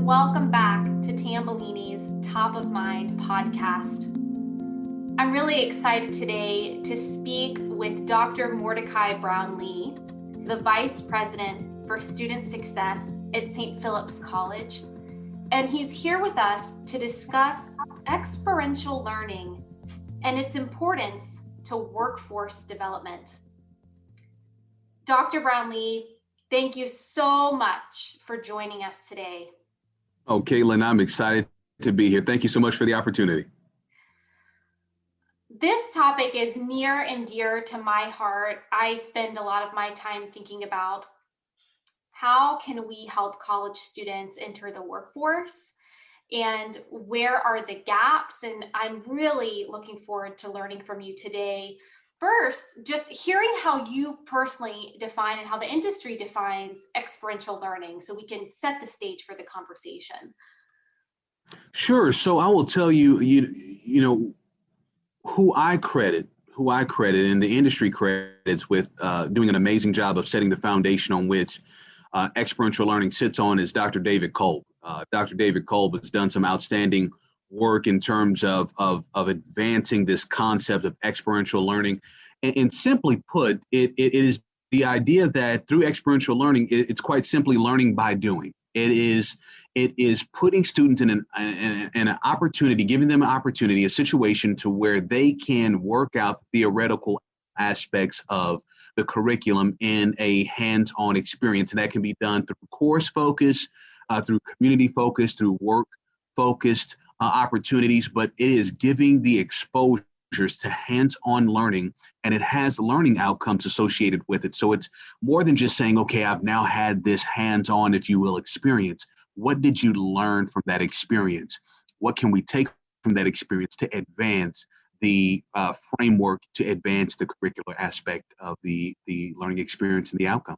Welcome back to Tambellini's Top of Mind podcast. I'm really excited today to speak with Dr. Mordecai Brownlee, the Vice President for Student Success at St. Philip's College. And he's here with us to discuss experiential learning and its importance to workforce development. Dr. Brownlee, thank you so much for joining us today. Oh, Katelyn, I'm excited to be here. Thank you so much for the opportunity. This topic is near and dear to my heart. I spend a lot of my time thinking about how can we help college students enter the workforce and where are the gaps? And I'm really looking forward to learning from you today. First, just hearing how you personally define and how the industry defines experiential learning so we can set the stage for the conversation. Sure. So I will tell you, you know, who I credit and the industry credits with doing an amazing job of setting the foundation on which experiential learning sits on is Dr. David Kolb. Dr. David Kolb has done some outstanding work in terms of advancing this concept of experiential learning. And simply put, it is the idea that through experiential learning, it's quite simply learning by doing. It is putting students in an opportunity, giving them an opportunity, a situation to where they can work out theoretical aspects of the curriculum in a hands-on experience. And that can be done through course focus, through community focus, through work focused opportunities, but it is giving the exposures to hands-on learning, and it has learning outcomes associated with it. So it's more than just saying, okay, I've now had this hands-on, if you will, experience. What did you learn from that experience? What can we take from that experience to advance the framework, to advance the curricular aspect of the learning experience and the outcome?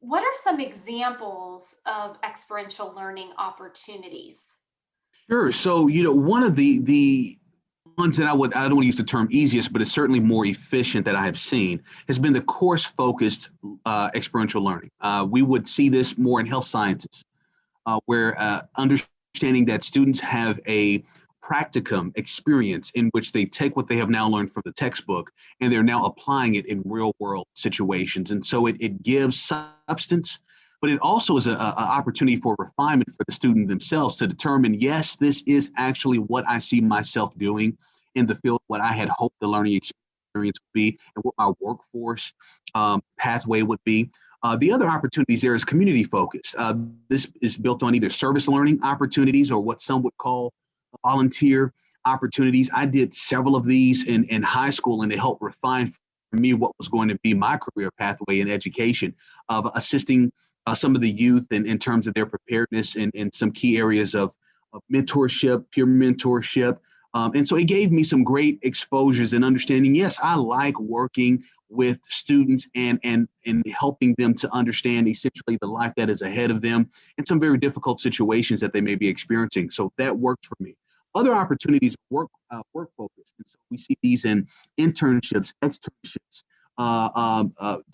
What are some examples of experiential learning opportunities? Sure. So, one of the ones that I don't want to use the term easiest, but it's certainly more efficient that I have seen has been the course-focused experiential learning. We would see this more in health sciences, where understanding that students have a practicum experience in which they take what they have now learned from the textbook and they're now applying it in real-world situations. And so it gives substance, but it also is an opportunity for refinement for the student themselves to determine, yes, this is actually what I see myself doing in the field, what I had hoped the learning experience would be, and what my workforce pathway would be. The other opportunities there is community focused. This is built on either service learning opportunities or what some would call volunteer opportunities. I did several of these in high school, and they helped refine for me what was going to be my career pathway in education, of assisting some of the youth in terms of their preparedness in some key areas of mentorship, peer mentorship. And so it gave me some great exposures and understanding, yes, I like working with students and helping them to understand essentially the life that is ahead of them and some very difficult situations that they may be experiencing. So that worked for me. Other opportunities work focused. And so we see these in internships, externships,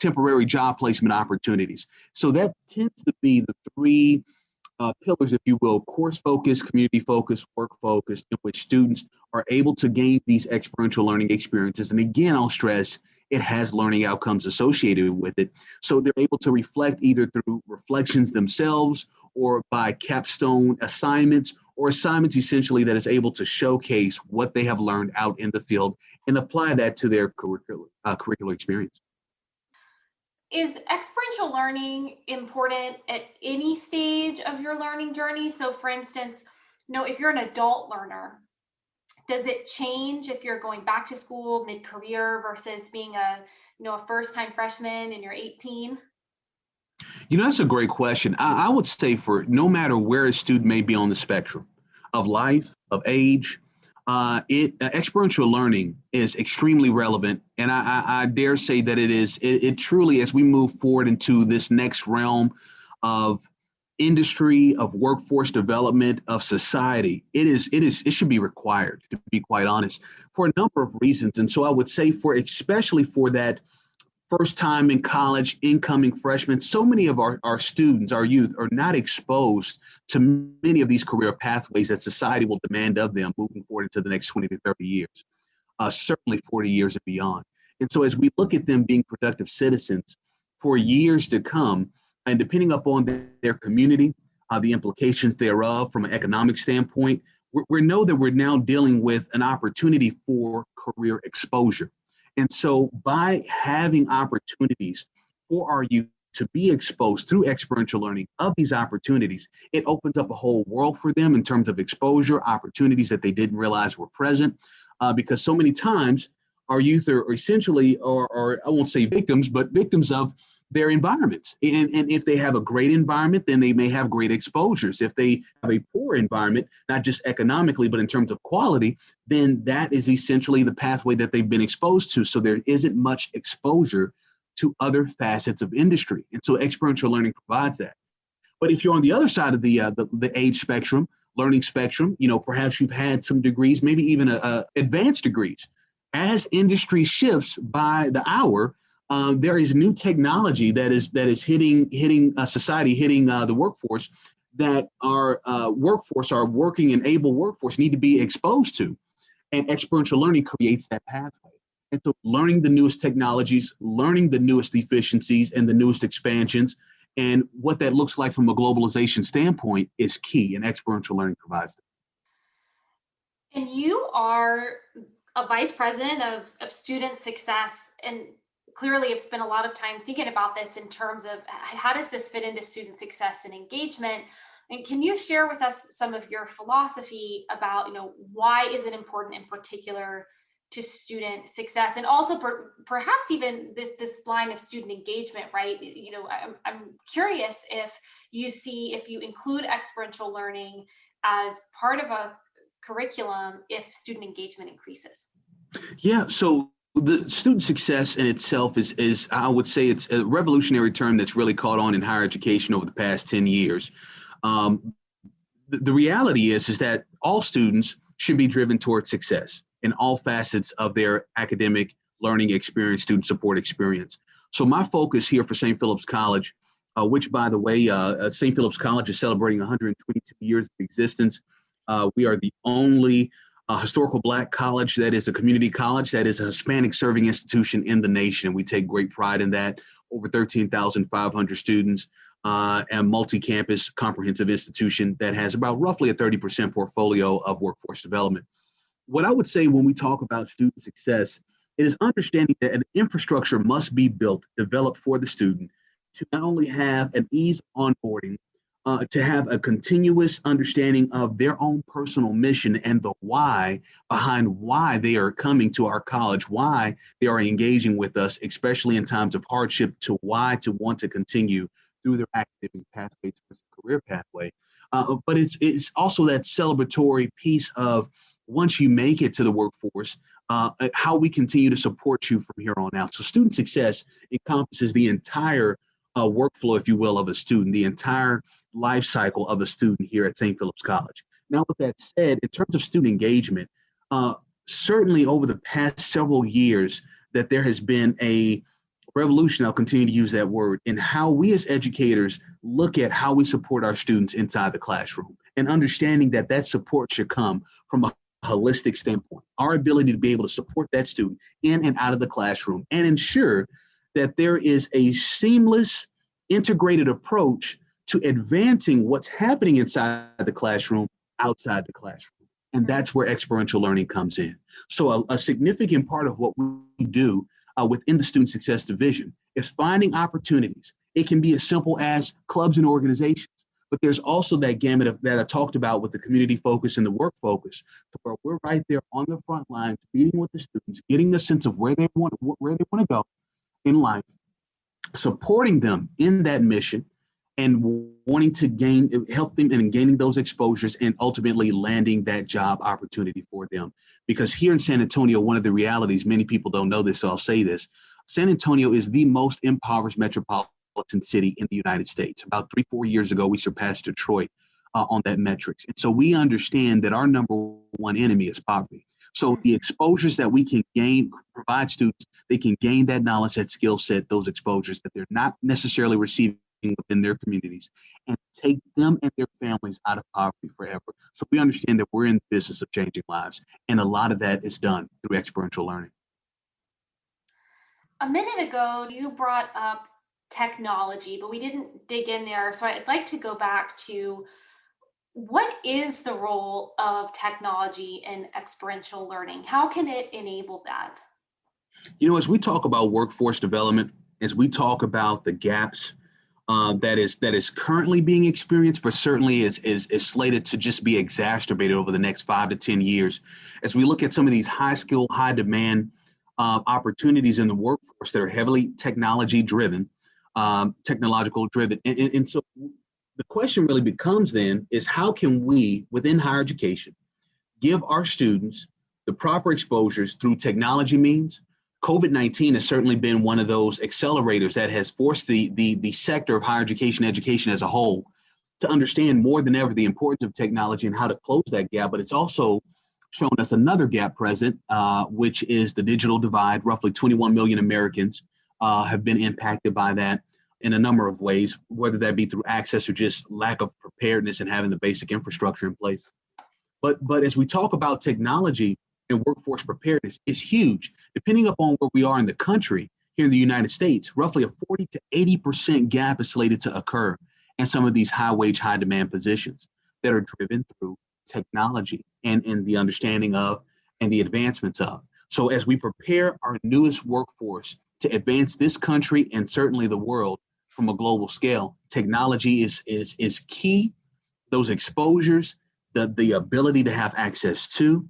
temporary job placement opportunities. So that tends to be the three pillars, if you will: course focused, community focused, work focused, in which students are able to gain these experiential learning experiences. And again, I'll stress, it has learning outcomes associated with it. So they're able to reflect either through reflections themselves or by capstone assignments, or assignments essentially that is able to showcase what they have learned out in the field and apply that to their curricular experience. Is experiential learning important at any stage of your learning journey? So for instance, if you're an adult learner, does it change if you're going back to school mid-career versus being a first-time freshman and you're 18? That's a great question. I would say for no matter where a student may be on the spectrum of life, of age, experiential learning is extremely relevant. And I dare say that it truly, as we move forward into this next realm of industry, of workforce development, of society, it should be required, to be quite honest, for a number of reasons. And so I would say especially for that first time in college, incoming freshmen. So many of our students, our youth, are not exposed to many of these career pathways that society will demand of them moving forward into the next 20 to 30 years, certainly 40 years and beyond. And so as we look at them being productive citizens for years to come, and depending upon their community, the implications thereof from an economic standpoint, we know that we're now dealing with an opportunity for career exposure. And so by having opportunities for our youth to be exposed through experiential learning of these opportunities, it opens up a whole world for them in terms of exposure, opportunities that they didn't realize were present. Because so many times our youth are essentially, or I won't say victims, but victims of their environments. And if they have a great environment, then they may have great exposures. If they have a poor environment, not just economically, but in terms of quality, then that is essentially the pathway that they've been exposed to. So there isn't much exposure to other facets of industry. And so experiential learning provides that. But if you're on the other side of the age spectrum, learning spectrum, perhaps you've had some degrees, maybe even advanced degrees. As industry shifts by the hour, there is new technology that is hitting society, hitting the workforce, that our working and able workforce need to be exposed to. And experiential learning creates that pathway. And so learning the newest technologies, learning the newest efficiencies and the newest expansions, and what that looks like from a globalization standpoint is key, and experiential learning provides that. And you are a vice president of student success, and clearly have spent a lot of time thinking about this in terms of how does this fit into student success and engagement. And can you share with us some of your philosophy about, why is it important in particular to student success, and also perhaps even this line of student engagement, right? I'm curious if you include experiential learning as part of a curriculum, if student engagement increases. Yeah, so the student success in itself is I would say it's a revolutionary term that's really caught on in higher education over the past 10 years. The reality is that all students should be driven towards success in all facets of their academic learning experience, student support experience. So my focus here for St. Philip's College, which, by the way, St. Philip's College is celebrating 122 years of existence. We are the only historical Black college that is a community college that is a Hispanic serving institution in the nation. And we take great pride in that. Over 13,500 students, and multi-campus comprehensive institution that has about roughly a 30% portfolio of workforce development. What I would say when we talk about student success, it is understanding that an infrastructure must be built, developed for the student to not only have an ease of onboarding, to have a continuous understanding of their own personal mission and the why behind why they are coming to our college, why they are engaging with us, especially in times of hardship, to why to want to continue through their academic pathway to a career pathway. But it's also that celebratory piece of, once you make it to the workforce, how we continue to support you from here on out. So student success encompasses the entire workflow, if you will, of a student, the entire life cycle of a student here at St. Philip's College. Now, with that said, in terms of student engagement, certainly over the past several years that there has been a revolution, I'll continue to use that word, in how we as educators look at how we support our students inside the classroom, and understanding that that support should come from a holistic standpoint, our ability to be able to support that student in and out of the classroom and ensure that there is a seamless, integrated approach to advancing what's happening inside the classroom, outside the classroom. And that's where experiential learning comes in. So a significant part of what we do within the Student Success Division is finding opportunities. It can be as simple as clubs and organizations, but there's also that gamut that I talked about with the community focus and the work focus, where we're right there on the front lines, meeting with the students, getting a sense of where they want to go in life, supporting them in that mission, and wanting to help them in gaining those exposures and ultimately landing that job opportunity for them. Because here in San Antonio, one of the realities, many people don't know this, so I'll say this, San Antonio is the most impoverished metropolitan city in the United States. About 3-4 years ago, we surpassed Detroit on that metrics. And so we understand that our number one enemy is poverty. So the exposures that we can gain, provide students, they can gain that knowledge, that skill set, those exposures that they're not necessarily receiving within their communities, and take them and their families out of poverty forever. So we understand that we're in the business of changing lives, and a lot of that is done through experiential learning. A minute ago, you brought up technology, but we didn't dig in there. So I'd like to go back to what is the role of technology in experiential learning? How can it enable that? As we talk about workforce development, as we talk about the gaps that is currently being experienced, but certainly is slated to just be exacerbated over the next 5 to 10 years, as we look at some of these high skill, high demand opportunities in the workforce that are heavily technological driven. And so the question really becomes then is how can we, within higher education, give our students the proper exposures through technology means? COVID-19 has certainly been one of those accelerators that has forced the sector of higher education as a whole to understand more than ever the importance of technology and how to close that gap. But it's also shown us another gap present, which is the digital divide. Roughly 21 million Americans have been impacted by that in a number of ways, whether that be through access or just lack of preparedness and having the basic infrastructure in place. But as we talk about technology and workforce preparedness, is huge. Depending upon where we are in the country, here in the United States, roughly a 40 to 80% gap is slated to occur in some of these high wage, high demand positions that are driven through technology and the understanding of and the advancements of. So as we prepare our newest workforce to advance this country and certainly the world from a global scale, technology is key. Those exposures, the ability to have access to,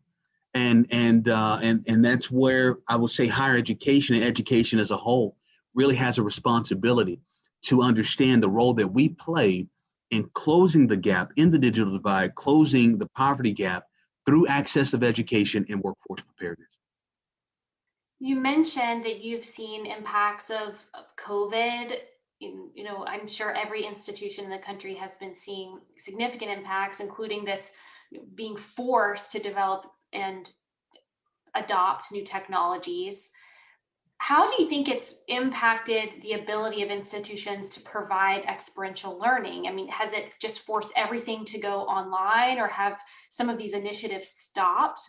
and that's where I would say higher education and education as a whole really has a responsibility to understand the role that we play in closing the gap in the digital divide, closing the poverty gap through access of education and workforce preparedness. You mentioned that you've seen impacts of COVID. I'm sure every institution in the country has been seeing significant impacts, including this being forced to develop and adopt new technologies. How do you think it's impacted the ability of institutions to provide experiential learning? I mean, has it just forced everything to go online, or have some of these initiatives stopped?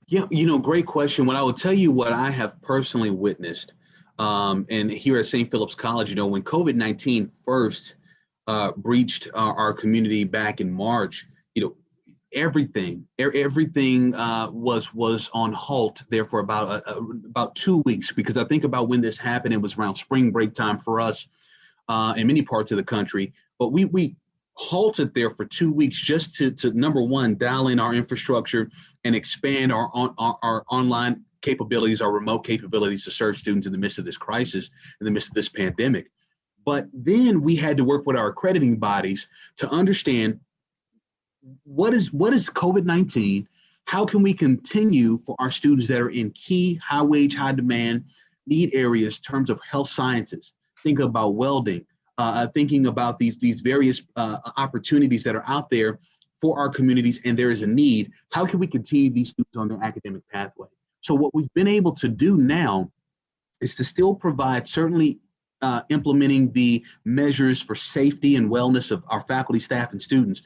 Yeah, great question. When I will tell you what I have personally witnessed, and here at St. Philip's College, when COVID-19 first breached our community back in March, everything was on halt there for about 2 weeks, because I think about when this happened, it was around spring break time for us in many parts of the country. But we halted there for 2 weeks just to number one, dial in our infrastructure and expand our online capabilities, our remote capabilities to serve students in the midst of this crisis, in the midst of this pandemic. But then we had to work with our accrediting bodies to understand what is COVID-19? How can we continue for our students that are in key high wage, high demand need areas in terms of health sciences? Think about welding, thinking about these various opportunities that are out there for our communities, and there is a need. How can we continue these students on their academic pathway? So what we've been able to do now is to still provide, certainly implementing the measures for safety and wellness of our faculty, staff, and students,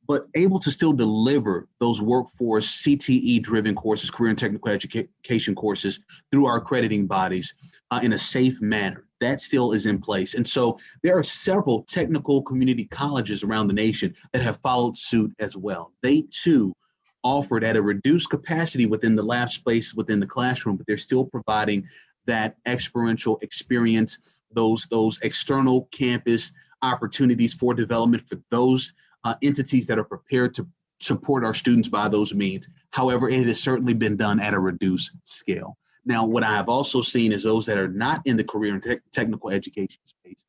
but able to still deliver those workforce CTE-driven courses, career and technical education courses, through our accrediting bodies in a safe manner. That still is in place. And so there are several technical community colleges around the nation that have followed suit as well. They too offered at a reduced capacity within the lab space, within the classroom, but they're still providing that experiential experience, those external campus opportunities for development for those entities that are prepared to support our students by those means. However, it has certainly been done at a reduced scale. Now, what I have also seen is those that are not in the career and technical education space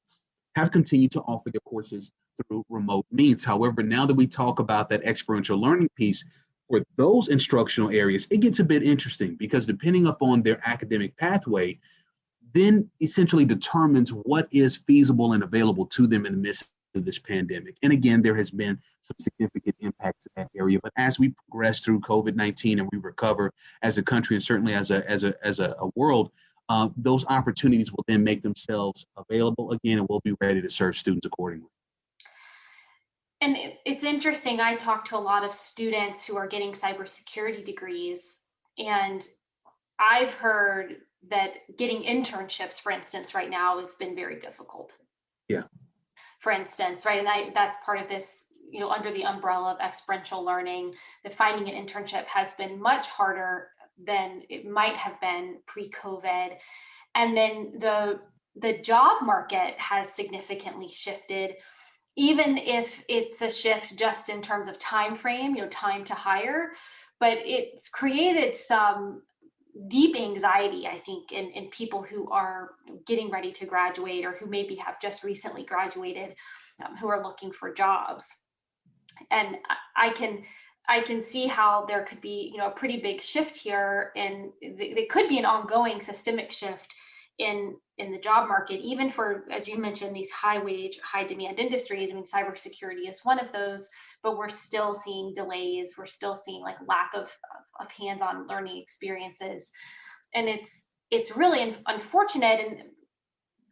have continued to offer their courses through remote means. However, now that we talk about that experiential learning piece, for those instructional areas, it gets a bit interesting, because depending upon their academic pathway, then essentially determines what is feasible and available to them in the midst of this pandemic. And again, there has been some significant impacts in that area. But as we progress through COVID-19 and we recover as a country and certainly as a world, those opportunities will then make themselves available again, and we'll be ready to serve students accordingly. And it's interesting. I talk to a lot of students who are getting cybersecurity degrees, and I've heard that getting internships, for instance, right now has been very difficult. Yeah. For instance, right, and that's part of this, under the umbrella of experiential learning, that finding an internship has been much harder than it might have been pre-COVID. And then the job market has significantly shifted, even if it's a shift just in terms of time frame, time to hire, but it's created some deep anxiety, I think, in people who are getting ready to graduate or who maybe have just recently graduated, who are looking for jobs. And I can see how there could be, a pretty big shift here, and there could be an ongoing systemic shift in the job market, even for, as you mentioned, these high wage, high demand industries. I mean, cybersecurity is one of those, but we're still seeing delays. We're still seeing like lack of hands-on learning experiences. And it's really unfortunate. And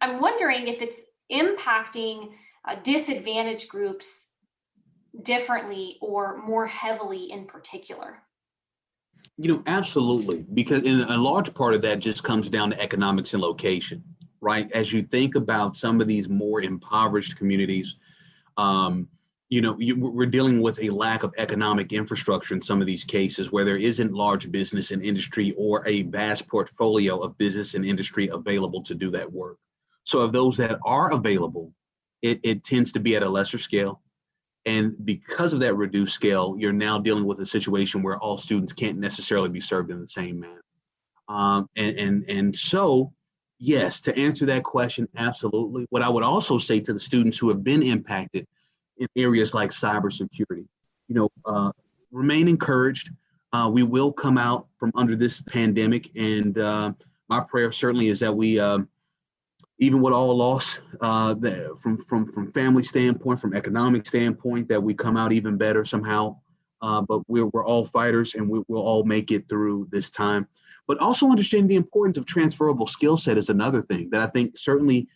I'm wondering if it's impacting disadvantaged groups differently or more heavily in particular. Absolutely, because in a large part of that just comes down to economics and location, right? As you think about some of these more impoverished communities, we're dealing with a lack of economic infrastructure in some of these cases where there isn't large business and industry or a vast portfolio of business and industry available to do that work. So of those that are available, it tends to be at a lesser scale. And because of that reduced scale, you're now dealing with a situation where all students can't necessarily be served in the same manner. And so, yes, to answer that question, absolutely. What I would also say to the students who have been impacted in areas like cybersecurity, remain encouraged. We will come out from under this pandemic, and my prayer certainly is that we, even with all loss, from family standpoint, from economic standpoint, that we come out even better somehow. But we're all fighters, and we'll all make it through this time. But also understanding the importance of transferable skill set is another thing that I think certainly,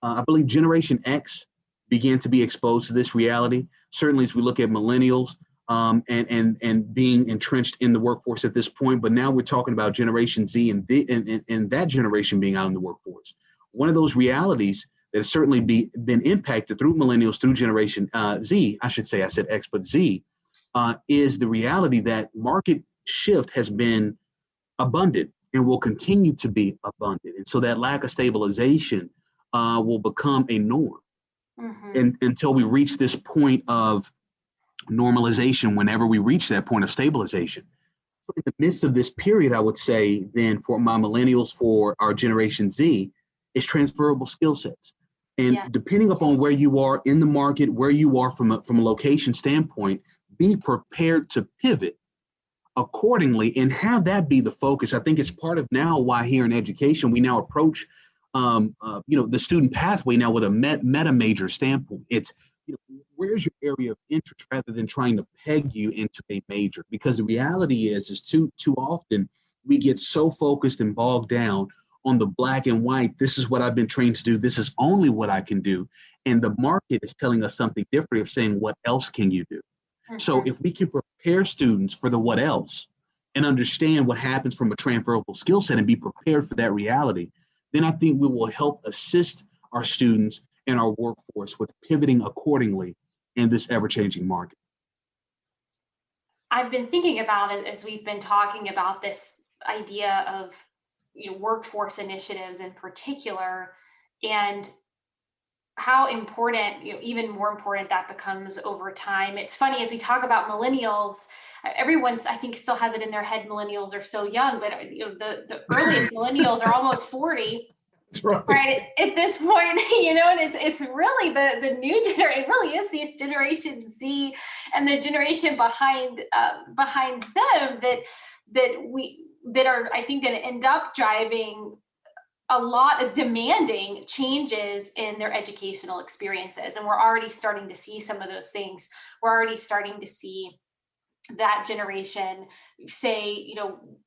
I believe Generation X began to be exposed to this reality. Certainly as we look at millennials and being entrenched in the workforce at this point, but now we're talking about Generation Z and that generation being out in the workforce. One of those realities that has certainly been impacted through millennials, through Generation Z, I should say, I said X, but Z, is the reality that market shift has been abundant and will continue to be abundant. And so that lack of stabilization will become a norm. Mm-hmm. And until we reach this point of normalization, whenever we reach that point of stabilization. So in the midst of this period, I would say then for my millennials, for our Generation Z, is transferable skill sets. And depending upon where you are in the market, where you are from a location standpoint, be prepared to pivot accordingly and have that be the focus. I think it's part of now why here in education, we now approach, the student pathway now with a meta major standpoint. It's, where's your area of interest rather than trying to peg you into a major? Because the reality is too often we get so focused and bogged down on the black and white. This is what I've been trained to do. This is only what I can do. And the market is telling us something different of saying, what else can you do? Mm-hmm. So if we can prepare students for the what else and understand what happens from a transferable skill set and be prepared for that reality, then I think we will help assist our students and our workforce with pivoting accordingly in this ever-changing market. I've been thinking about it as we've been talking about this idea of workforce initiatives in particular, and how important, even more important that becomes over time. It's funny, as we talk about millennials, everyone's, I think, still has it in their head, millennials are so young, but the earliest millennials are almost 40. That's right. Right at this point, and it's really the new generation. It really is this Generation Z and the generation behind them that are, I think, going to end up driving a lot of demanding changes in their educational experiences. And we're already starting to see some of those things. We're already starting to see that generation say,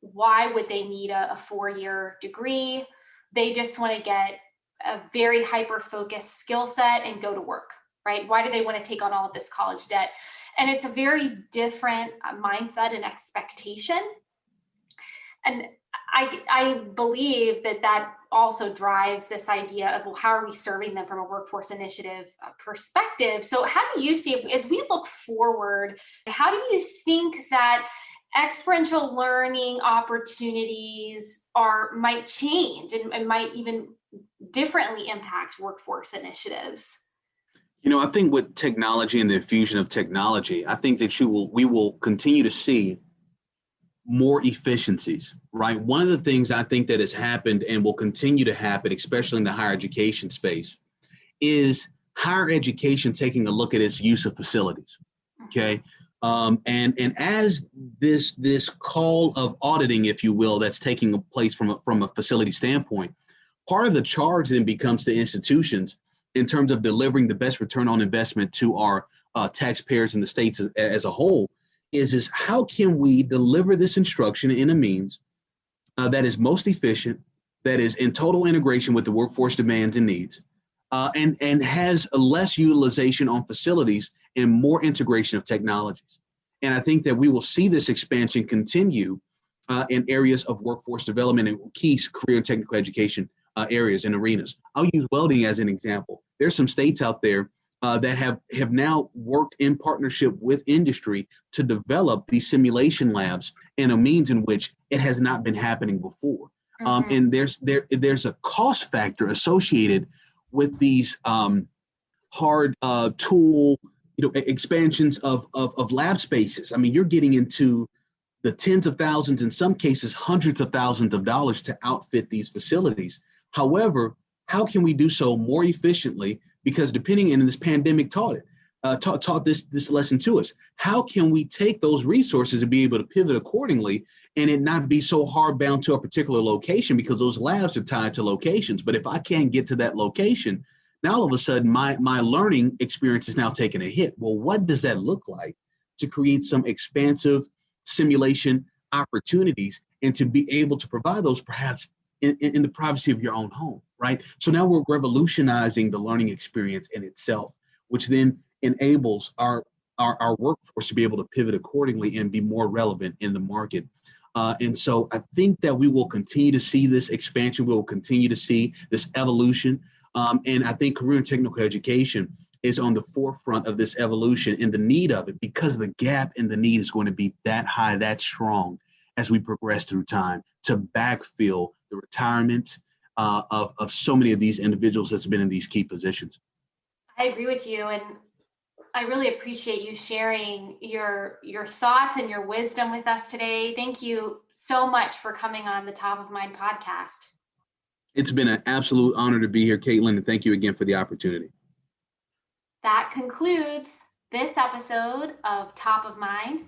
why would they need a 4-year degree? They just want to get a very hyper-focused skill set and go to work, right? Why do they want to take on all of this college debt? And it's a very different mindset and expectation. And I believe that also drives this idea of, well, how are we serving them from a workforce initiative perspective? So how do you see, as we look forward, how do you think that experiential learning opportunities might change and might even differently impact workforce initiatives? I think with technology and the infusion of technology, I think that we will continue to see more efficiencies, right? One of the things I think that has happened and will continue to happen, especially in the higher education space, is higher education taking a look at its use of facilities. Okay. And as this call of auditing, if you will, that's taking place from a facility standpoint, part of the charge then becomes to institutions in terms of delivering the best return on investment to our taxpayers in the states as a whole, is how can we deliver this instruction in a means that is most efficient, that is in total integration with the workforce demands and needs, and has a less utilization on facilities and more integration of technologies. And I think that we will see this expansion continue in areas of workforce development and key career and technical education areas and arenas. I'll use welding as an example. There's some states out there that have now worked in partnership with industry to develop these simulation labs in a means in which it has not been happening before. And there's a cost factor associated with these hard tool expansions of lab spaces. I mean, you're getting into the tens of thousands, in some cases hundreds of thousands of dollars to outfit these facilities. However, how can we do so more efficiently? Because and this pandemic taught this lesson to us. How can we take those resources and be able to pivot accordingly and it not be so hard bound to a particular location, because those labs are tied to locations. But if I can't get to that location, now all of a sudden my learning experience is now taking a hit. Well, what does that look like to create some expansive simulation opportunities and to be able to provide those perhaps in the privacy of your own home, right? So now we're revolutionizing the learning experience in itself, which then enables our workforce to be able to pivot accordingly and be more relevant in the market. And so I think that we will continue to see this expansion. We will continue to see this evolution. And I think career and technical education is on the forefront of this evolution and the need of it, because the gap and the need is going to be that high, that strong as we progress through time to backfill the retirement of so many of these individuals that's been in these key positions. I agree with you. And I really appreciate you sharing your thoughts and your wisdom with us today. Thank you so much for coming on the Top of Mind podcast. It's been an absolute honor to be here, Katelyn, and thank you again for the opportunity. That concludes this episode of Top of Mind.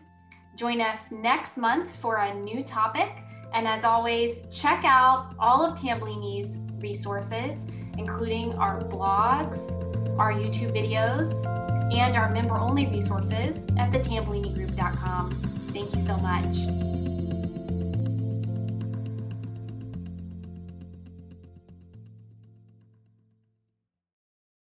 Join us next month for a new topic. And as always, check out all of Tambellini's resources, including our blogs, our YouTube videos, and our member-only resources at thetambollinigroup.com. Thank you so much.